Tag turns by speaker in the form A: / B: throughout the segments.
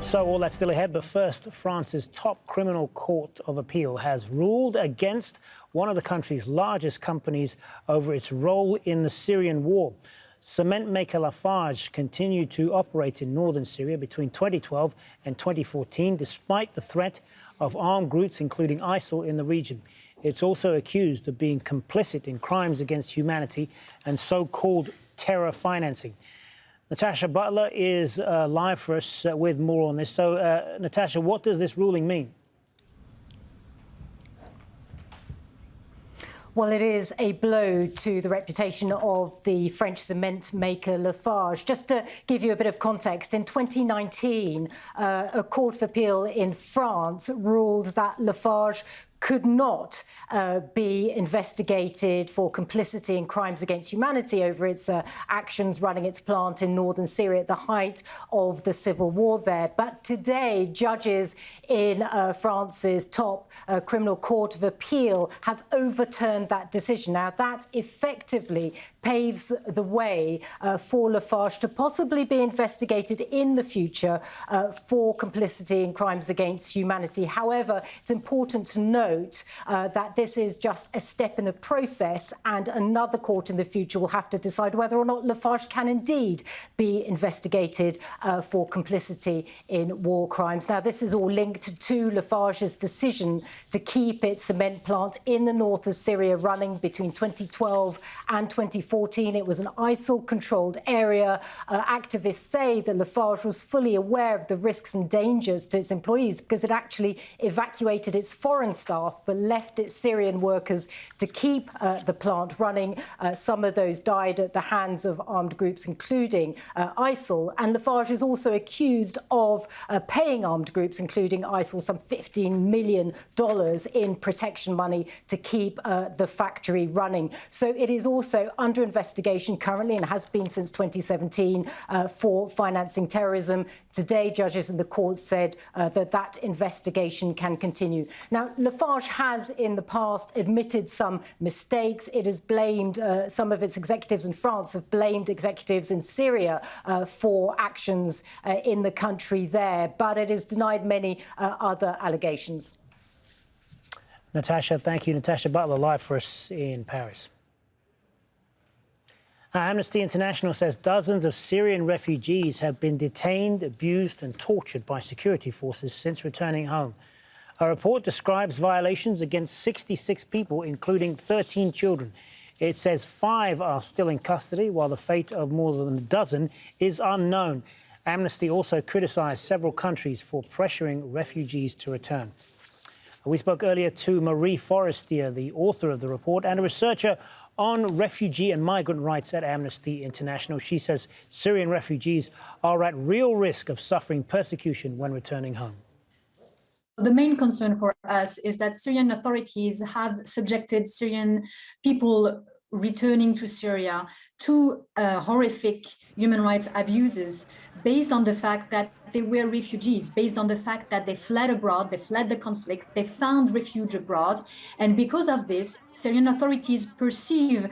A: So all that's still ahead, but first, France's top criminal court of appeal has ruled against one of the country's largest companies over its role in the Syrian war. Cement maker Lafarge continued to operate in northern Syria between 2012 and 2014, despite the threat of armed groups, including ISIL, in the region. It's also accused of being complicit in crimes against humanity and so-called terror financing. Natasha Butler is live for us with more on this. So, Natasha, what does this ruling mean?
B: Well, it is a blow to the reputation of the French cement maker Lafarge. Just to give you a bit of context, in 2019, a court of appeal in France ruled that Lafarge could not be investigated for complicity in crimes against humanity over its actions running its plant in northern Syria at the height of the civil war there. But today, judges in France's top criminal court of appeal have overturned that decision. Now, that effectively paves the way for Lafarge to possibly be investigated in the future for complicity in crimes against humanity. However, it's important to note that this is just a step in the process, and another court in the future will have to decide whether or not Lafarge can indeed be investigated for complicity in war crimes. Now, this is all linked to Lafarge's decision to keep its cement plant in the north of Syria running between 2012 and 2014. It was an ISIL-controlled area. Activists say that Lafarge was fully aware of the risks and dangers to its employees because it actually evacuated its foreign staff but left its Syrian workers to keep the plant running. Some of those died at the hands of armed groups, including ISIL. And Lafarge is also accused of paying armed groups, including ISIL, some $15 million in protection money to keep the factory running. So it is also under investigation currently and has been since 2017 for financing terrorism. Today, judges in the court said that investigation can continue. Now, Lafarge has in the past admitted some mistakes. It has blamed some of its executives in France have blamed executives in Syria for actions in the country there, but it has denied many other allegations.
A: Natasha, thank you. Natasha Butler, live for us in Paris. Amnesty International says dozens of Syrian refugees have been detained, abused and tortured by security forces since returning home. A report describes violations against 66 people, including 13 children. It says 5 are still in custody, while the fate of more than a dozen is unknown. Amnesty also criticised several countries for pressuring refugees to return. We spoke earlier to Marie Forestier, the author of the report and a researcher on refugee and migrant rights at Amnesty International. She says Syrian refugees are at real risk of suffering persecution when returning home.
C: The main concern for us is that Syrian authorities have subjected Syrian people returning to Syria to horrific human rights abuses based on the fact that they were refugees, based on the fact that they fled abroad, they fled the conflict, they found refuge abroad. And because of this, Syrian authorities perceive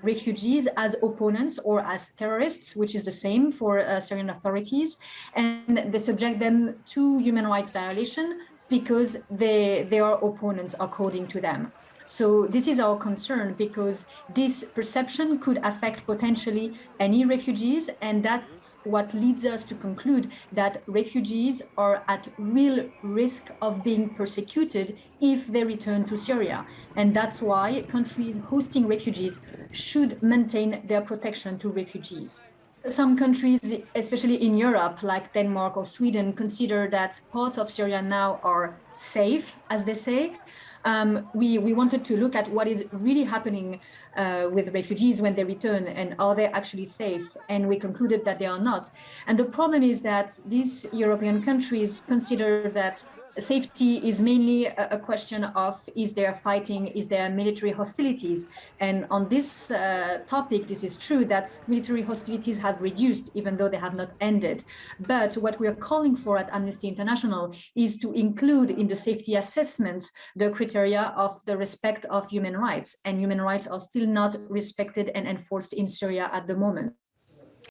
C: refugees as opponents or as terrorists, which is the same for Syrian authorities. And they subject them to human rights violation because they are opponents according to them. So this is our concern because this perception could affect potentially any refugees, and that's what leads us to conclude that refugees are at real risk of being persecuted if they return to Syria. And that's why countries hosting refugees should maintain their protection to refugees. Some countries, especially in Europe, like Denmark or Sweden, consider that parts of Syria now are safe, as they say. We wanted to look at what is really happening with refugees when they return and are they actually safe, and we concluded that they are not. And the problem is that these European countries consider that safety is mainly a question of is there fighting, is there military hostilities, and on this topic this is true that military hostilities have reduced even though they have not ended. But what we are calling for at Amnesty International is to include in the safety assessment the criteria of the respect of human rights, and human rights are still not respected and enforced in Syria at the moment.